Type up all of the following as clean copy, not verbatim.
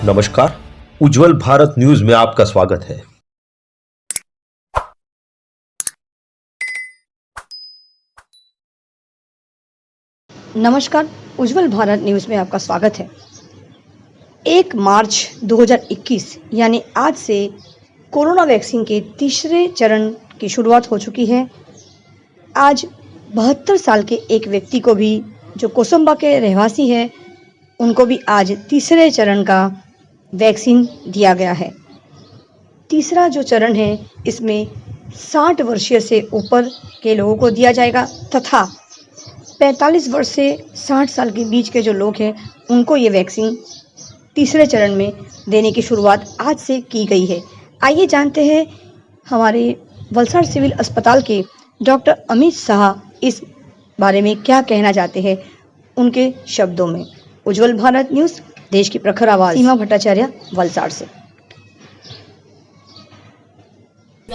नमस्कार, उज्जवल भारत न्यूज में आपका स्वागत है। नमस्कार, उज्जवल भारत न्यूज़ में आपका स्वागत है। 1 मार्च 2021 यानी आज से कोरोना वैक्सीन के तीसरे चरण की शुरुआत हो चुकी है। आज 72 साल के एक व्यक्ति को भी, जो कोसंबा के रहवासी हैं, उनको भी आज तीसरे चरण का वैक्सीन दिया गया है। तीसरा जो चरण है, इसमें 60 वर्षीय से ऊपर के लोगों को दिया जाएगा तथा 45 वर्ष से 60 साल के बीच के जो लोग हैं, उनको ये वैक्सीन तीसरे चरण में देने की शुरुआत आज से की गई है। आइए जानते हैं हमारे वलसाड़ सिविल अस्पताल के डॉक्टर अमित शाह इस बारे में क्या कहना चाहते हैं, उनके शब्दों में। उज्जवल भारत न्यूज़, देश की प्रखर आवाज़, सीमा भट्टाचार्य, वलसाड़ से।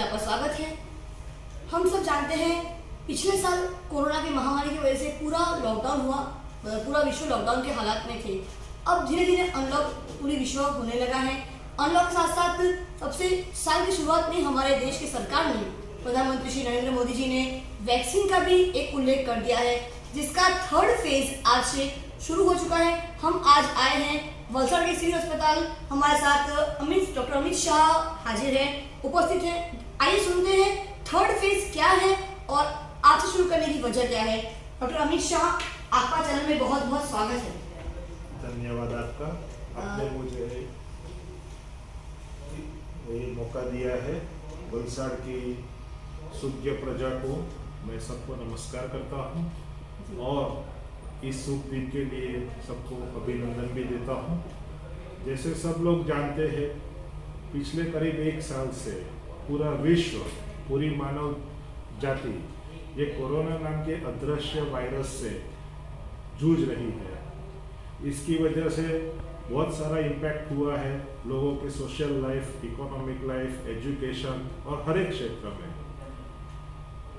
आपका स्वागत है। हम सब जानते हैं पिछले साल कोरोना की महामारी की वजह से पूरा लॉकडाउन हुआ, पूरा विश्व लॉकडाउन के हालात में थे। अब धीरे धीरे अनलॉक पूरी विश्व होने लगा है। अनलॉक के साथ साथ सबसे साल की शुरुआत में हमारे देश की सरकार ने, प्रधानमंत्री श्री नरेंद्र मोदी जी ने वैक्सीन का भी एक उल्लेख कर दिया है, जिसका 3rd फेज आज से शुरू हो चुका है। हम आज आए हैं वलसाड़ के सिविल अस्पताल, हमारे साथ डॉक्टर अमित शाह हाजिर है, उपस्थित है। आइए सुनते हैं 3rd फेज क्या है और आज से शुरू करने की वजह क्या है। डॉक्टर अमित शाह, आपका चैनल में बहुत बहुत स्वागत है। धन्यवाद आपका, आपने मुझे ये मौका दिया है। वलसाड़ की सूज्य प्रजा को मैं सबको नमस्कार करता हूँ और इस शुभ दिन के लिए सबको अभिनंदन भी देता हूँ। जैसे सब लोग जानते हैं, पिछले करीब 1 साल से पूरा विश्व, पूरी मानव जाति ये कोरोना नाम के अदृश्य वायरस से जूझ रही है। इसकी वजह से बहुत सारा इम्पैक्ट हुआ है लोगों के social life, economic life, education और हर एक क्षेत्र में।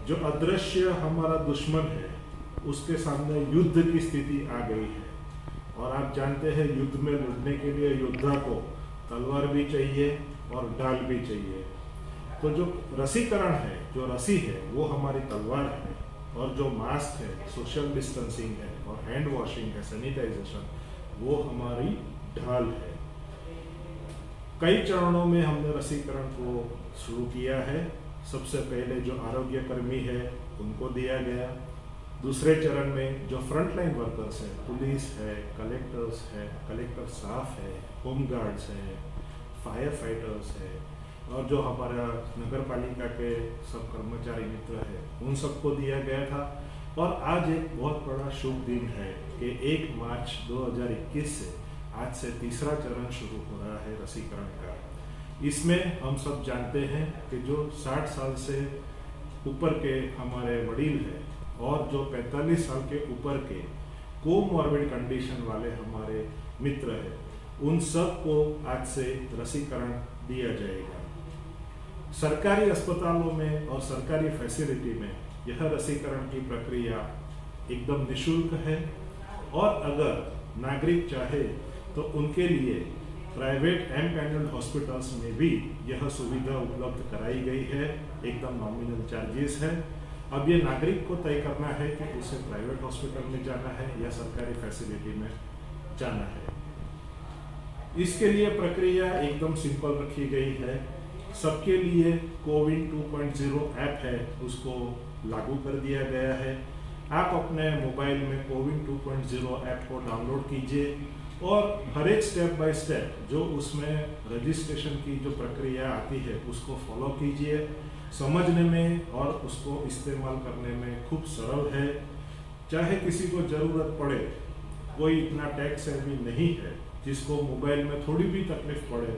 जो अदृश्य हमारा दुश्मन है, उसके सामने युद्ध की स्थिति आ गई है। और आप जानते हैं, युद्ध में लड़ने के लिए योद्धा को तलवार भी चाहिए और ढाल भी चाहिए। तो जो रसीकरण है, जो रसी है, वो हमारी तलवार है, और जो मास्क है, सोशल डिस्टेंसिंग है और हैंड वॉशिंग है, सैनिटाइजेशन, वो हमारी ढाल है। कई चरणों में हमने रसीकरण को शुरू किया है। सबसे पहले जो आरोग्य कर्मी है उनको दिया गया। दूसरे चरण में जो फ्रंटलाइन वर्कर्स है, पुलिस है, कलेक्टर्स है, कलेक्टर स्टाफ है, होम गार्ड्स है, फायर फाइटर्स है, और जो हमारा नगर पालिका के सब कर्मचारी मित्र है, उन सबको दिया गया था। और आज एक बहुत बड़ा शुभ दिन है कि 1 मार्च 2021 से आज से तीसरा चरण शुरू हो रहा है रसीकरण का। इसमें हम सब जानते हैं कि जो 60 साल से ऊपर के हमारे वडील हैं और जो 45 साल के ऊपर के कोमॉर्बिड कंडीशन वाले हमारे मित्र हैं, उन सब को आज से रसीकरण दिया जाएगा। सरकारी अस्पतालों में और सरकारी फैसिलिटी में यह रसीकरण की प्रक्रिया एकदम निःशुल्क है, और अगर नागरिक चाहे तो उनके लिए प्राइवेट एम-पैनल्ड हॉस्पिटल्स में भी यह सुविधा उपलब्ध कराई गई है। एकदम नॉमिनल चार्जेस है। अब ये नागरिक को तय करना है कि उसे प्राइवेट हॉस्पिटल में जाना है या सरकारी फैसिलिटी में जाना है। इसके लिए प्रक्रिया एकदम सिंपल रखी गई है। सबके लिए कोविन 2.0 ऐप है, उसको लागू कर दिया गया है। आप अपने मोबाइल में कोविन 2.0 ऐप को डाउनलोड कीजिए और हर एक स्टेप बाय स्टेप जो उसमें रजिस्ट्रेशन की जो प्रक्रिया आती है उसको फॉलो कीजिए। समझने में और उसको इस्तेमाल करने में खूब सरल है। चाहे किसी को ज़रूरत पड़े, कोई इतना टैक्स सेवी नहीं है जिसको मोबाइल में थोड़ी भी तकलीफ पड़े,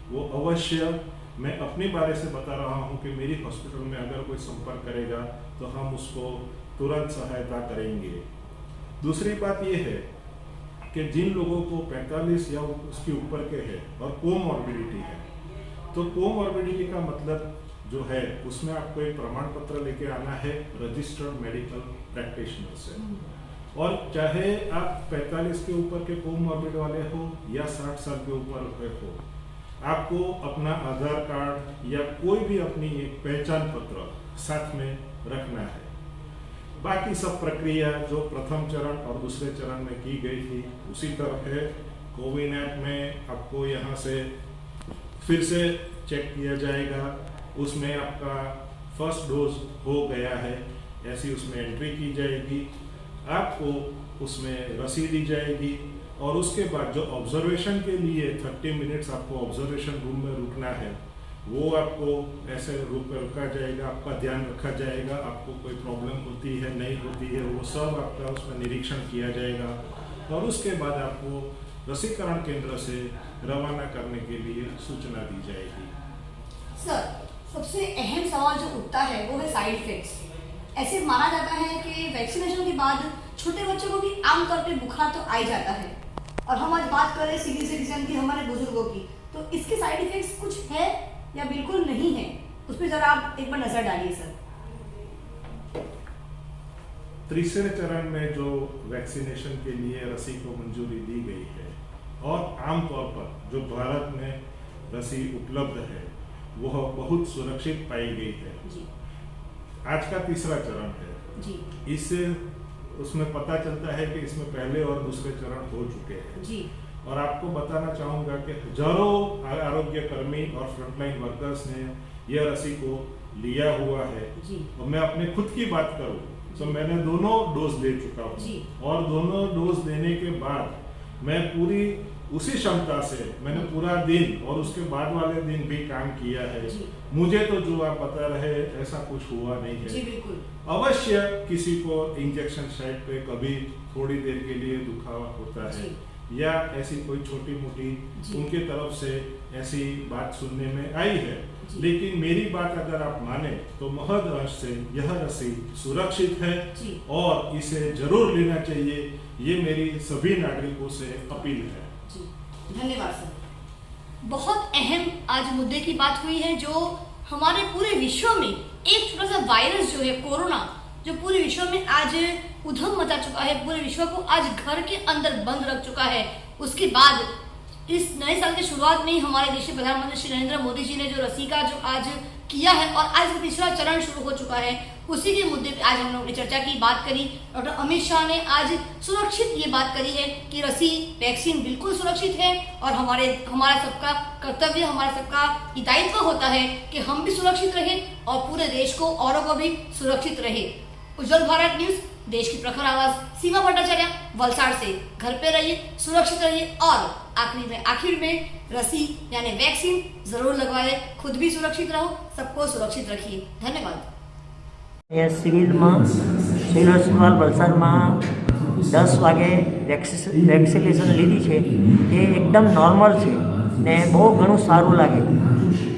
वो अवश्य, मैं अपने बारे से बता रहा हूँ कि मेरी हॉस्पिटल में अगर कोई संपर्क करेगा तो हम उसको तुरंत सहायता करेंगे। दूसरी बात ये है कि जिन लोगों को 45 या उसके ऊपर के है और कोमॉर्बिडिटी है, तो कोमॉर्बिडिटी का मतलब जो है उसमें आपको एक प्रमाण पत्र लेके आना है रजिस्टर्ड मेडिकल प्रैक्टिशनर से। और चाहे आप 45 के ऊपर के कोमॉर्बिड वाले हो या 60 साल के ऊपर हो, आपको अपना आधार कार्ड या कोई भी अपनी एक पहचान पत्र साथ में रखना है। बाकी सब प्रक्रिया जो प्रथम चरण और दूसरे चरण में की गई थी उसी तरह है। कोविन ऐप में आपको यहाँ से फिर से चेक किया जाएगा, उसमें आपका फर्स्ट डोज हो गया है ऐसी उसमें एंट्री की जाएगी, आपको उसमें रसीद दी जाएगी और उसके बाद जो ऑब्जर्वेशन के लिए 30 मिनट्स आपको ऑब्जर्वेशन रूम में रुकना है वो आपको ऐसे रूम में रखा जाएगा, आपका ध्यान रखा जाएगा, आपको कोई प्रॉब्लम होती है नहीं होती है वो सब आपका उसमें निरीक्षण किया जाएगा और उसके बाद आपको रसीकरण केंद्र से रवाना करने के लिए सूचना दी जाएगी। सर, सबसे अहम सवाल जो उठता है वो है साइड इफेक्ट्स। ऐसे माना जाता है कि वैक्सीनेशन के बाद छोटे बच्चों को भी आमतौर पे बुखार तो आ ही जाता है और हम आज बात कर रहे हैं सीनियर सिटीजन की, हमारे बुजुर्गों की, तो इसके साइड इफेक्ट्स कुछ है या बिल्कुल नहीं है, उस पर जरा आप एक बार नजर डालिए सर। तीसरे चरण में जो वैक्सीनेशन के लिए रसी को मंजूरी दी गई है और आमतौर पर जो भारत में रसी उपलब्ध है वह बहुत सुरक्षित पाई गई है। जी। आज का तीसरा चरण है जी। इससे उसमें पता चलता है कि इसमें पहले और दूसरे चरण हो चुके हैं जी। और आपको बताना चाहूँगा कि हजारों आरोग्य कर्मी और फ्रंटलाइन वर्कर्स ने यह रसी को लिया हुआ है जी। और मैं अपने खुद की बात करूँ तो मैंने दोनों डोज ले चुका हूँ और दोनों डोज देने के बाद मैं पूरी उसी क्षमता से मैंने पूरा दिन और उसके बाद वाले दिन भी काम किया है। मुझे तो जो आप बता रहे ऐसा कुछ हुआ नहीं है। जी बिल्कुल। अवश्य किसी को इंजेक्शन साइट पे कभी थोड़ी देर के लिए दुखावा होता है या ऐसी कोई छोटी मोटी उनके तरफ से ऐसी बात सुनने में आई है, लेकिन मेरी बात अगर आप माने तो महद अंश से यह रसी सुरक्षित है और इसे जरूर लेना चाहिए, ये मेरी सभी नागरिकों से अपील है। धन्यवाद सर। बहुत अहम आज मुद्दे की बात हुई है जो हमारे पूरे विश्व में एक छोटा सा वायरस जो है कोरोना, जो पूरे विश्व में आज उधम मचा चुका है, पूरे विश्व को आज घर के अंदर बंद रख चुका है। उसके बाद इस नए साल की शुरुआत में ही हमारे देश के प्रधानमंत्री श्री नरेंद्र मोदी जी ने जो रसी का जो आज किया है और आज का तीसरा चरण शुरू हो चुका है, उसी के मुद्दे पे आज हम लोगों ने चर्चा की, बात करी। डॉक्टर अमित शाह ने आज सुरक्षित ये बात करी है कि रसी वैक्सीन बिल्कुल सुरक्षित है और हमारा सबका कर्तव्य, हमारा सबका दायित्व होता है कि हम भी सुरक्षित रहें और पूरे देश को, औरों को भी सुरक्षित रहे। उज्जवल भारत न्यूज, देश की प्रखर आवाज, सीमा भट्टाचार्य, वलसाड़ से। घर पे रहिए, सुरक्षित रहिए और आखिर में रसी यानी वैक्सीन जरूर लगवाए, खुद भी सुरक्षित रहो, सबको सुरक्षित रखिए। धन्यवाद। सिविलમાં સિવિલ હોસ્પિટલ વલસાડમાં 10 વાગે વેક્સિનેશન લીધી છે એ એકદમ નોર્મલ છે ને બહુ ઘણું સારું લાગે.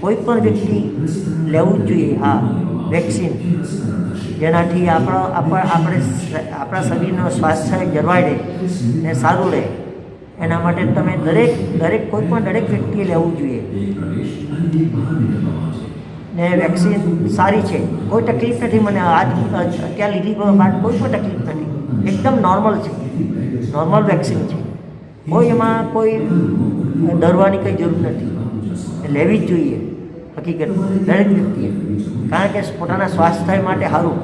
કોઈ પણ વ્યક્તિ લેવું જ જોઈએ આ વેક્સિન, જેનાથી આપણા શરીરનું સ્વાસ્થ્ય જળવાઈ રહે ને સારું રહે. એના માટે તમે દરેક વ્યક્તિએ લેવું જોઈએ ને વેક્સિન સારી છે, કોઈ તકલીફ નથી. મને અત્યારે લીધી બાદ કોઈ પણ તકલીફ નથી, એકદમ નોર્મલ છે, નોર્મલ વેક્સિન છે. કોઈ એમાં કોઈ ડરવાની કંઈ જરૂર નથી, લેવી જ જોઈએ હકીકત દરેક વ્યક્તિએ, કારણ કે પોતાના સ્વાસ્થ્ય માટે સારું.